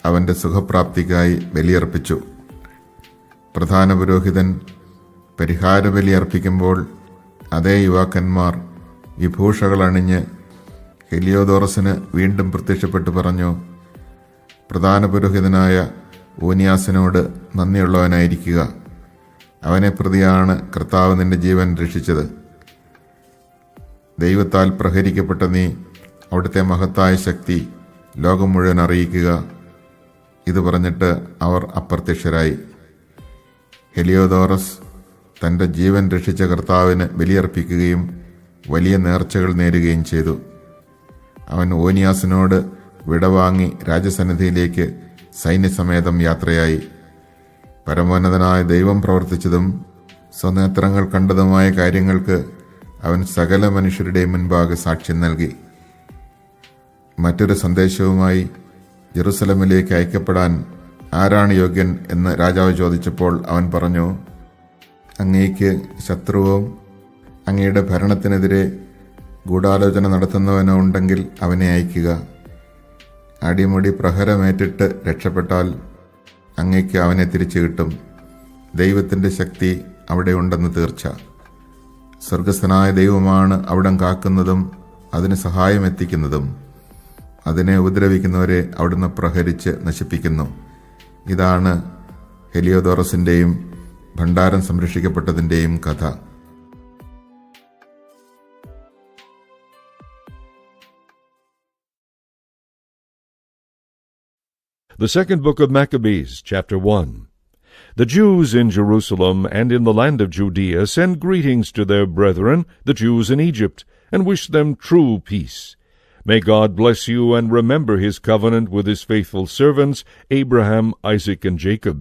അവന്റെ സുഖപ്രാപ്തിക്കായി ബലിയർപ്പിച്ചു. പ്രധാന പുരോഹിതൻ പരിഹാര ബലിയർപ്പിക്കുമ്പോൾ അതേ യുവാക്കന്മാർ വിഭൂഷകൾ അണിഞ്ഞ് ഹെലിയോദോറസിന് വീണ്ടും പ്രത്യക്ഷപ്പെട്ടു പറഞ്ഞു, പ്രധാന പുരോഹിതനായ ഓനിയാസിനോട് നന്ദിയുള്ളവനായിരിക്കുക. അവനെ പ്രതിയാണ് കർത്താവ് നിന്റെ ജീവൻ രക്ഷിച്ചത്. ദൈവത്താൽ പ്രഹരിക്കപ്പെട്ട നീ അവിടുത്തെ മഹത്തായ ശക്തി ലോകം മുഴുവൻ അറിയിക്കുക. ഇത് പറഞ്ഞിട്ട് അവർ അപ്രത്യക്ഷരായി. ഹെലിയോദോറസ് തൻ്റെ ജീവൻ രക്ഷിച്ച കർത്താവിന് ബലിയർപ്പിക്കുകയും വലിയ നേർച്ചകൾ നേരുകയും ചെയ്തു. അവൻ ഓനിയാസിനോട് വിടവാങ്ങി രാജസന്നിധിയിലേക്ക് സൈന്യസമേതം യാത്രയായി. പരമോന്നതനായ ദൈവം പ്രവർത്തിച്ചതും സ്വനേത്രങ്ങൾ കണ്ടതുമായ കാര്യങ്ങൾക്ക് അവൻ സകല മനുഷ്യരുടെയും മുൻപാകെ സാക്ഷ്യം നൽകി. മറ്റൊരു സന്ദേശവുമായി ജെറുസലമിലേക്ക് അയക്കപ്പെടാൻ ആരാണ് യോഗ്യൻ എന്ന് രാജാവ് ചോദിച്ചപ്പോൾ അവൻ പറഞ്ഞു, അങ്ങേക്ക് ശത്രുവും അങ്ങയുടെ ഭരണത്തിനെതിരെ ഗൂഢാലോചന നടത്തുന്നവനോ ഉണ്ടെങ്കിൽ അവനെ അയക്കുക. അടിമുടി പ്രഹരമേറ്റിട്ട് രക്ഷപ്പെട്ടാൽ അങ്ങേക്ക് അവനെ തിരിച്ചു കിട്ടും. ദൈവത്തിൻ്റെ ശക്തി അവിടെ ഉണ്ടെന്ന് തീർച്ച. സ്വർഗസ്ഥനായ ദൈവമാണ് അവിടം കാക്കുന്നതും അതിന് സഹായം എത്തിക്കുന്നതും. അതിനെ ഉപദ്രവിക്കുന്നവരെ അവിടുന്ന് പ്രഹരിച്ച് നശിപ്പിക്കുന്നു. ഇതാണ് ഹെലിയോദോറസിൻ്റെയും ഭണ്ഡാരം സംരക്ഷിക്കപ്പെട്ടതിൻ്റെയും കഥ. The second book of Maccabees, chapter 1. The Jews in Jerusalem and in the land of Judea send greetings to their brethren, the Jews in Egypt, and wish them true peace. May God bless you and remember his covenant with his faithful servants, Abraham, Isaac, and Jacob.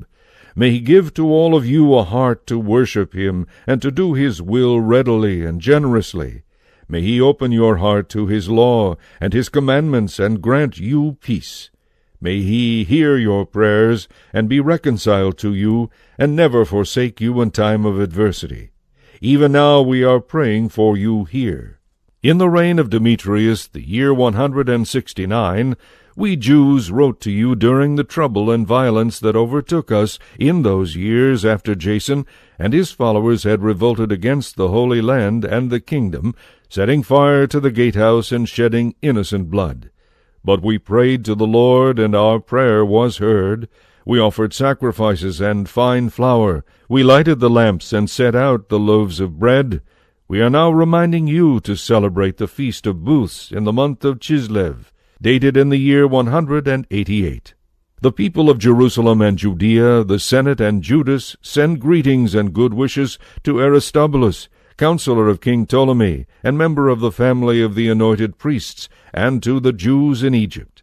May he give to all of you a heart to worship him and to do his will readily and generously. May he open your heart to his law and his commandments and grant you peace. May he hear your prayers and be reconciled to you and never forsake you in time of adversity. Even now we are praying for you here. In the reign of Demetrius, the year 169, we Jews wrote to you during the trouble and violence that overtook us in those years after Jason and his followers had revolted against the Holy Land and the kingdom, setting fire to the gatehouse and shedding innocent blood. But we prayed to the Lord, and our prayer was heard. We offered sacrifices and fine flour. We lighted the lamps and set out the loaves of bread. We are now reminding you to celebrate the Feast of Booths in the month of Chislev, dated in the year 188. The people of Jerusalem and Judea, the Senate and Judas, send greetings and good wishes to Aristobulus, counselor of King Ptolemy, and member of the family of the anointed priests, and to the Jews in Egypt.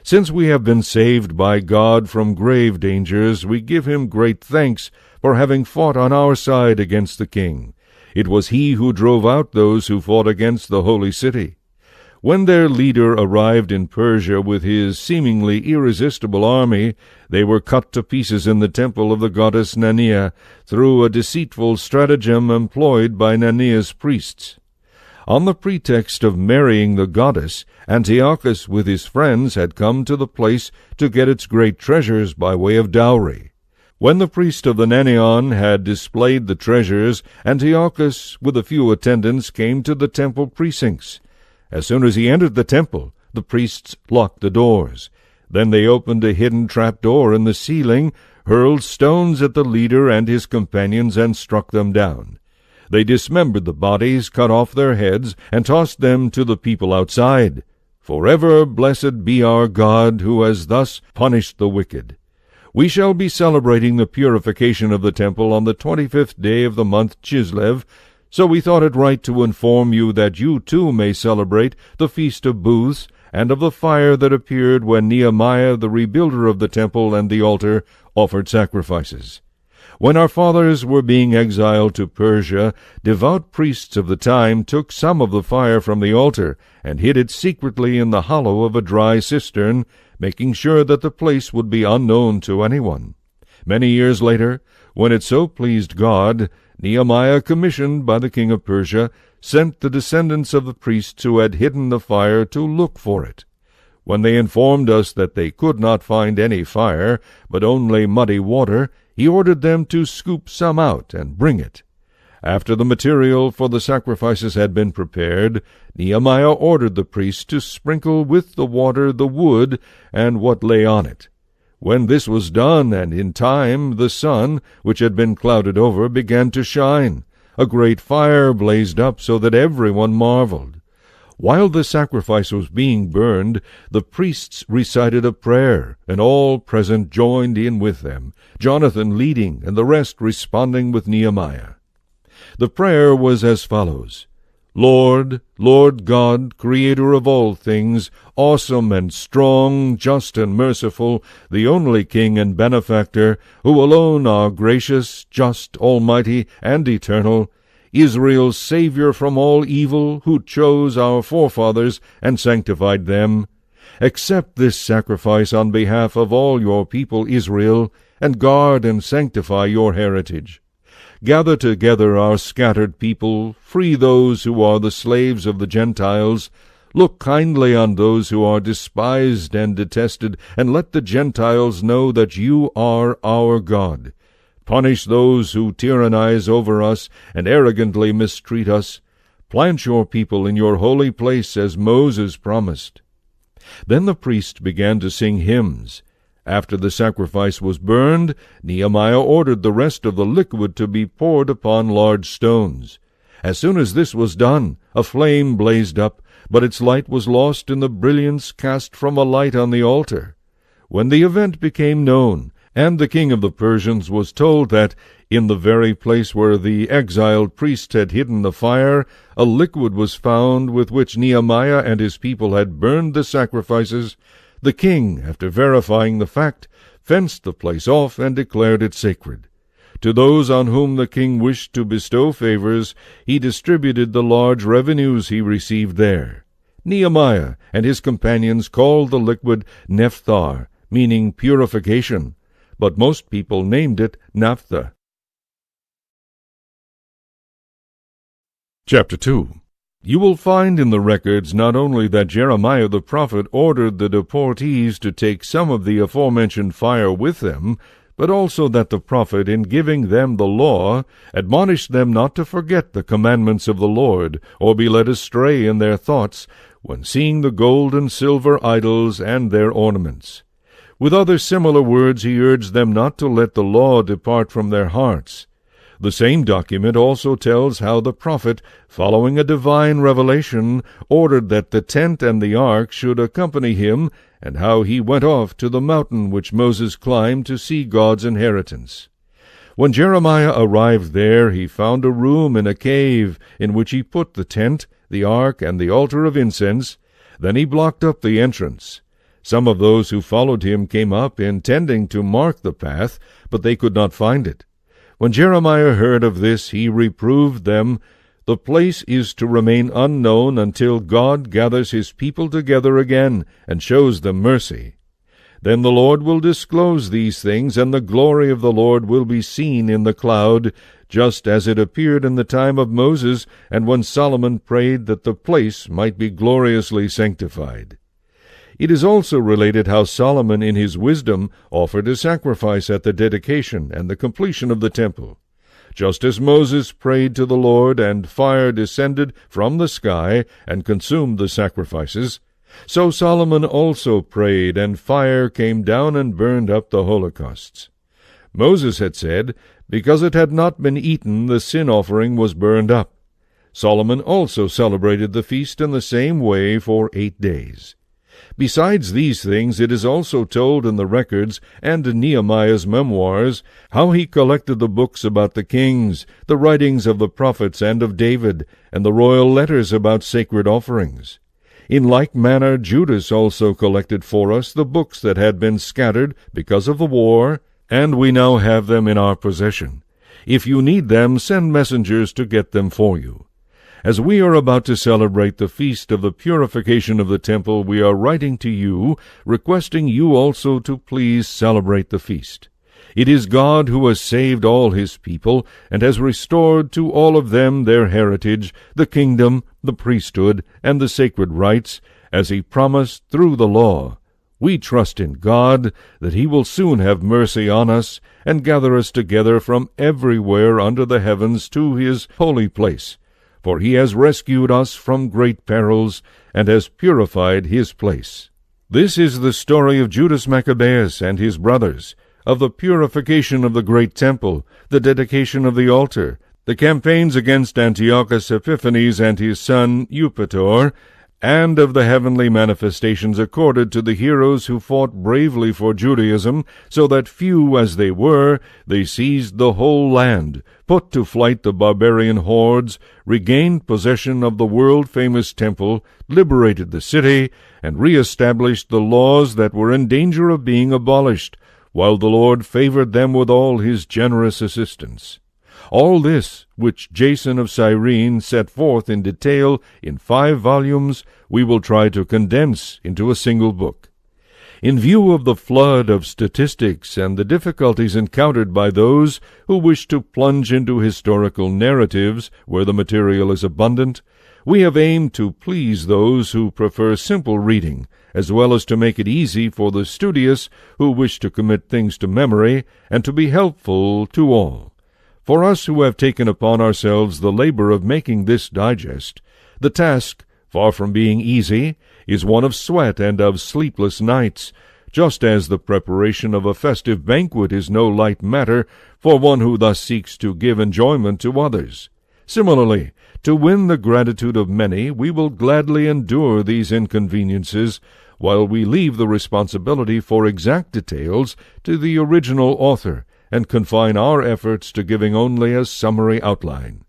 Since we have been saved by God from grave dangers, we give him great thanks for having fought on our side against the king. It was he who drove out those who fought against the holy city. When their leader arrived in Persia with his seemingly irresistible army, they were cut to pieces in the temple of the goddess Nanea through a deceitful stratagem employed by Nanea's priests. On the pretext of marrying the goddess, Antiochus with his friends had come to the place to get its great treasures by way of dowry. When the priest of the Nenion had displayed the treasures, Antiochus with a few attendants came to the temple precincts. As soon as he entered the temple, the priests locked the doors. Then they opened a hidden trapdoor in the ceiling, hurled stones at the leader and his companions, and struck them down. They dismembered the bodies, cut off their heads, and tossed them to the people outside. Forever blessed be our God, who has thus punished the wicked. We shall be celebrating the purification of the temple on the 25th day of the month Chislev, so we thought it right to inform you that you too may celebrate the Feast of Booths, and of the fire that appeared when Nehemiah, the rebuilder of the temple and the altar, offered sacrifices. When our fathers were being exiled to Persia, devout priests of the time took some of the fire from the altar and hid it secretly in the hollow of a dry cistern, making sure that the place would be unknown to anyone. Many years later, when it so pleased God, Nehemiah, commissioned by the king of Persia, sent the descendants of the priests who had hidden the fire to look for it. When they informed us that they could not find any fire, but only muddy water, he ordered them to scoop some out and bring it. After the material for the sacrifices had been prepared, Nehemiah ordered the priests to sprinkle with the water the wood and what lay on it. When this was done, and in time, the sun, which had been clouded over, began to shine. A great fire blazed up so that everyone marveled. While the sacrifice was being burned, the priests recited a prayer, and all present joined in with them, Jonathan leading and the rest responding with Nehemiah. The prayer was as follows: Lord, Lord God, Creator of all things, awesome and strong, just and merciful, the only King and benefactor, who alone are gracious, just, almighty, and eternal, Israel's Savior from all evil, who chose our forefathers and sanctified them, accept this sacrifice on behalf of all your people Israel, and guard and sanctify your heritage. Gather together our scattered people, free those who are the slaves of the Gentiles, look kindly on those who are despised and detested, and let the Gentiles know that you are our God. Punish those who tyrannize over us and arrogantly mistreat us. Plant your people in your holy place as Moses promised. Then the priests began to sing hymns. After the sacrifice was burned, Nehemiah ordered the rest of the liquid to be poured upon large stones. As soon as this was done, a flame blazed up, but its light was lost in the brilliance cast from a light on the altar. When the event became known, and the king of the Persians was told that, in the very place where the exiled priests had hidden the fire, a liquid was found with which Nehemiah and his people had burned the sacrifices, the king, after verifying the fact, fenced the place off and declared it sacred. To those on whom the king wished to bestow favors, he distributed the large revenues he received there. Nehemiah and his companions called the liquid Nephthar, meaning purification, but most people named it naphtha. Chapter 2. You will find in the records not only that Jeremiah the prophet ordered the deportees to take some of the aforementioned fire with them, but also that the prophet, in giving them the law, admonished them not to forget the commandments of the Lord, or be led astray in their thoughts, when seeing the gold and silver idols and their ornaments. With other similar words he urged them not to let the law depart from their hearts. The same document also tells how the prophet, following a divine revelation, ordered that the tent and the ark should accompany him, and how he went off to the mountain which Moses climbed to see God's inheritance. When Jeremiah arrived there, he found a room in a cave, in which he put the tent, the ark, and the altar of incense. Then he blocked up the entrance. Some of those who followed him came up, intending to mark the path, but they could not find it. When Jeremiah heard of this, he reproved them. The place is to remain unknown until God gathers his people together again and shows them mercy. Then the Lord will disclose these things, and the glory of the Lord will be seen in the cloud, just as it appeared in the time of Moses, and when Solomon prayed that the place might be gloriously sanctified. It is also related how Solomon in his wisdom offered a sacrifice at the dedication and the completion of the temple. Just as Moses prayed to the Lord, and fire descended from the sky and consumed the sacrifices, so Solomon also prayed, and fire came down and burned up the holocausts. Moses had said, because it had not been eaten, the sin offering was burned up. Solomon also celebrated the feast in the same way for 8 days. Besides these things, it is also told in the records and in Nehemiah's memoirs how he collected the books about the kings, the writings of the prophets and of David, and the royal letters about sacred offerings. In like manner Judas also collected for us the books that had been scattered because of the war, and we now have them in our possession. If you need them, send messengers to get them for you. As we are about to celebrate the feast of the purification of the temple, we are writing to you, requesting you also to please celebrate the feast. It is God who has saved all his people, and has restored to all of them their heritage, the kingdom, the priesthood, and the sacred rites, as he promised through the law. We trust in God that he will soon have mercy on us, and gather us together from everywhere under the heavens to his holy place. For he has rescued us from great perils, and has purified his place. This is the story of Judas Maccabeus and his brothers, of the purification of the great temple, the dedication of the altar, the campaigns against Antiochus Epiphanes and his son Eupator, and of the heavenly manifestations accorded to the heroes who fought bravely for Judaism, so that few as they were, they seized the whole land, put to flight the barbarian hordes, regained possession of the world-famous temple, liberated the city, and re-established the laws that were in danger of being abolished, while the Lord favored them with all his generous assistance. All this, which Jason of Cyrene set forth in detail in 5 volumes, we will try to condense into a single book. In view of the flood of statistics and the difficulties encountered by those who wish to plunge into historical narratives where the material is abundant, we have aimed to please those who prefer simple reading, as well as to make it easy for the studious who wish to commit things to memory, and to be helpful to all. For us who have taken upon ourselves the labor of making this digest, the task, far from being easy, is one of sweat and of sleepless nights, just as the preparation of a festive banquet is no light matter for one who thus seeks to give enjoyment to others. Similarly, to win the gratitude of many, we will gladly endure these inconveniences, while we leave the responsibility for exact details to the original author, and confine our efforts to giving only a summary outline.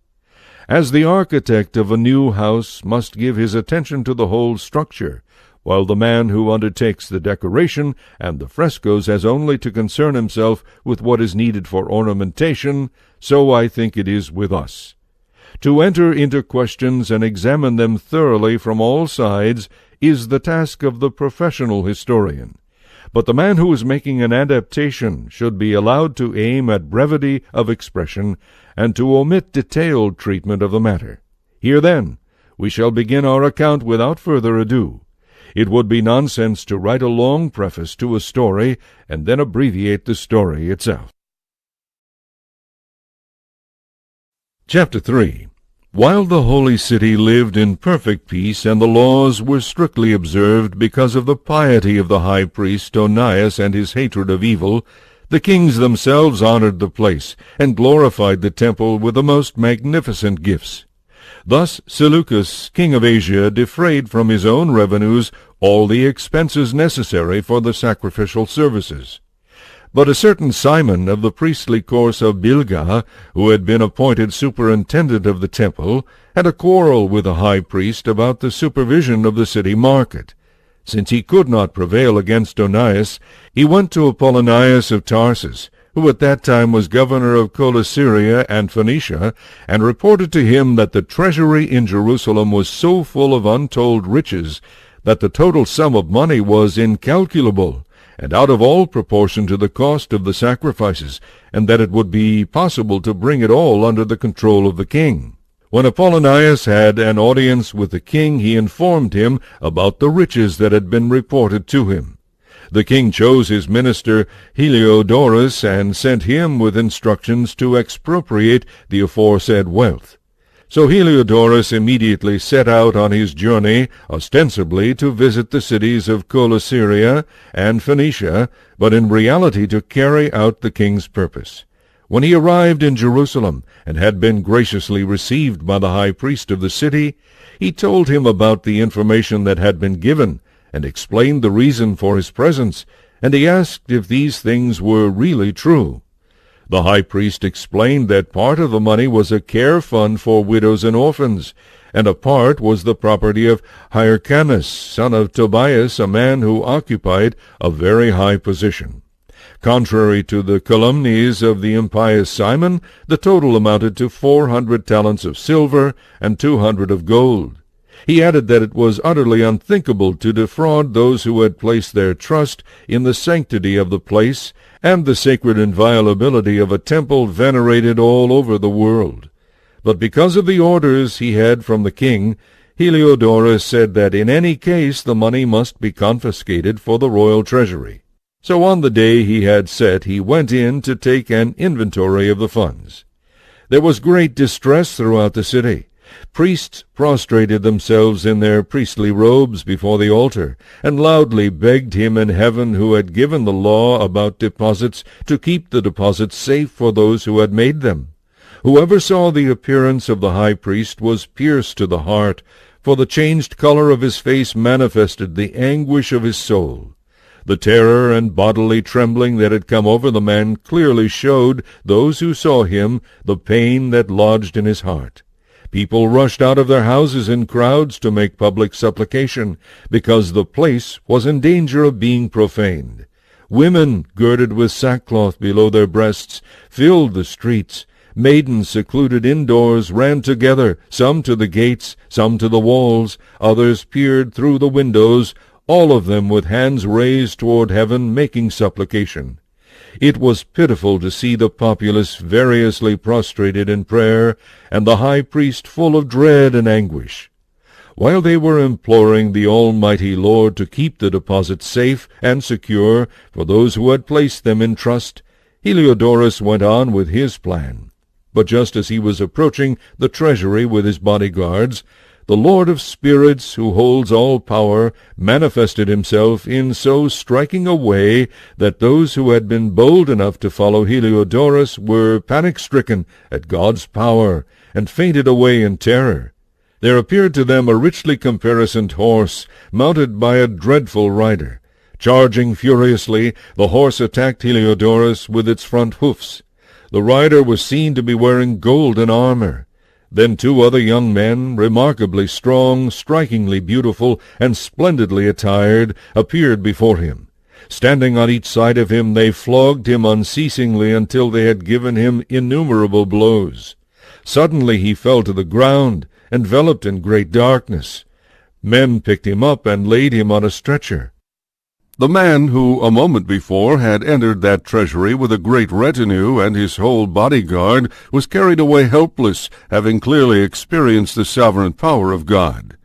As the architect of a new house must give his attention to the whole structure, while the man who undertakes the decoration and the frescoes has only to concern himself with what is needed for ornamentation, so I think it is with us. To enter into questions and examine them thoroughly from all sides is the task of the professional historian. But the man who is making an adaptation should be allowed to aim at brevity of expression, and to omit detailed treatment of the matter. Here, then, we shall begin our account without further ado. It would be nonsense to write a long preface to a story, and then abbreviate the story itself. Chapter 3. While the holy city lived in perfect peace, and the laws were strictly observed because of the piety of the high priest Onias and his hatred of evil, the kings themselves honored the place, and glorified the temple with the most magnificent gifts. Thus Seleucus, king of Asia, defrayed from his own revenues all the expenses necessary for the sacrificial services. But a certain Simon of the priestly course of Bilgah, who had been appointed superintendent of the temple, had a quarrel with the high priest about the supervision of the city market. Since he could not prevail against Onias, he went to Apollonius of Tarsus, who at that time was governor of Coelesyria and Phoenicia, and reported to him that the treasury in Jerusalem was so full of untold riches that the total sum of money was incalculable, and out of all proportion to the cost of the sacrifices, and that it would be possible to bring it all under the control of the king. When Apollonius had an audience with the king, he informed him about the riches that had been reported to him. The king chose his minister Heliodorus and sent him with instructions to expropriate the aforesaid wealth. So Heliodorus immediately set out on his journey, ostensibly to visit the cities of Coelesyria and Phoenicia, but in reality to carry out the king's purpose. When he arrived in Jerusalem, and had been graciously received by the high priest of the city, he told him about the information that had been given, and explained the reason for his presence, and he asked if these things were really true. The high priest explained that part of the money was a care fund for widows and orphans, and a part was the property of Hyrcanus, son of Tobias, a man who occupied a very high position. Contrary to the calumnies of the impious Simon, the total amounted to 400 talents of silver and 200 of gold. He added that it was utterly unthinkable to defraud those who had placed their trust in the sanctity of the place and the sacred inviolability of a temple venerated all over the world. But because of the orders he had from the king, Heliodorus said that in any case the money must be confiscated for the royal treasury. So on the day he had set, he went in to take an inventory of the funds. There was great distress throughout the city. Priests prostrated themselves in their priestly robes before the altar, and loudly begged him in heaven who had given the law about deposits to keep the deposits safe for those who had made them. Whoever saw the appearance of the high priest was pierced to the heart, for the changed color of his face manifested the anguish of his soul. The terror and bodily trembling that had come over the man clearly showed those who saw him the pain that lodged in his heart. People rushed out of their houses in crowds to make public supplication, because the place was in danger of being profaned. Women, girded with sackcloth below their breasts, filled the streets. Maidens secluded indoors ran together, some to the gates, some to the walls, others peered through the windows, all of them with hands raised toward heaven, making supplication. It was pitiful to see the populace variously prostrated in prayer, and the high priest full of dread and anguish. While they were imploring the Almighty Lord to keep the deposits safe and secure for those who had placed them in trust, Heliodorus went on with his plan. But just as he was approaching the treasury with his bodyguards, the Lord of Spirits, who holds all power, manifested himself in so striking a way that those who had been bold enough to follow Heliodorus were panic-stricken at God's power, and fainted away in terror. There appeared to them a richly caparisoned horse, mounted by a dreadful rider. Charging furiously, the horse attacked Heliodorus with its front hoofs. The rider was seen to be wearing golden armor. Then 2 other young men, remarkably strong, strikingly beautiful, and splendidly attired, appeared before him. Standing on each side of him, they flogged him unceasingly until they had given him innumerable blows. Suddenly he fell to the ground, enveloped in great darkness. Men picked him up and laid him on a stretcher. The man who a moment before had entered that treasury with a great retinue and his whole bodyguard was carried away helpless, having clearly experienced the sovereign power of God.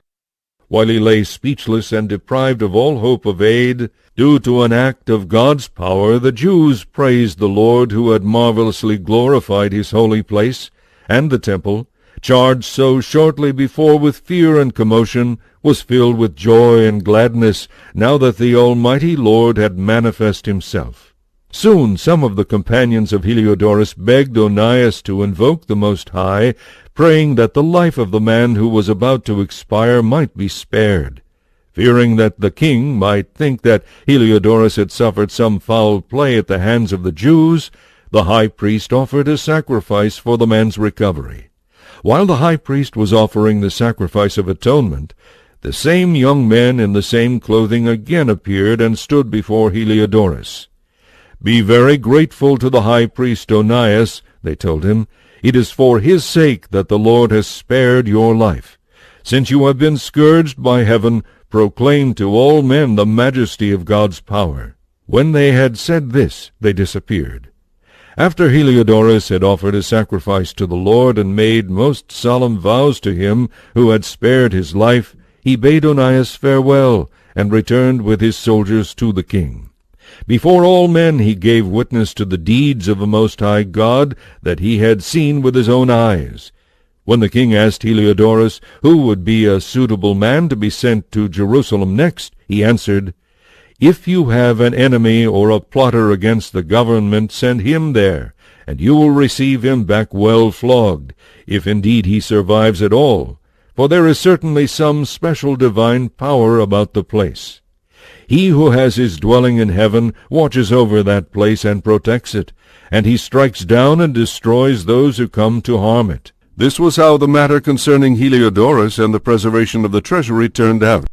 While he lay speechless and deprived of all hope of aid, due to an act of God's power, the Jews praised the Lord who had marvelously glorified his holy place, and the temple, charged so shortly before with fear and commotion, was filled with joy and gladness, now that the Almighty Lord had manifest himself. Soon some of the companions of Heliodorus begged Onias to invoke the Most High, praying that the life of the man who was about to expire might be spared. Fearing that the king might think that Heliodorus had suffered some foul play at the hands of the Jews, the high priest offered a sacrifice for the man's recovery. While the high priest was offering the sacrifice of atonement, the same young men in the same clothing again appeared and stood before Heliodorus. "Be very grateful to the high priest Onias," they told him. "It is for his sake that the Lord has spared your life. Since you have been scourged by heaven, proclaim to all men the majesty of God's power." When they had said this, they disappeared. After Heliodorus had offered a sacrifice to the Lord and made most solemn vows to him who had spared his life, he bade Onias farewell, and returned with his soldiers to the king. Before all men he gave witness to the deeds of the Most High God that he had seen with his own eyes. When the king asked Heliodorus who would be a suitable man to be sent to Jerusalem next, he answered, "If you have an enemy or a plotter against the government, send him there, and you will receive him back well flogged, if indeed he survives at all, for there is certainly some special divine power about the place. He who has his dwelling in heaven watches over that place and protects it, and he strikes down and destroys those who come to harm it." This was how the matter concerning Heliodorus and the preservation of the treasury turned out.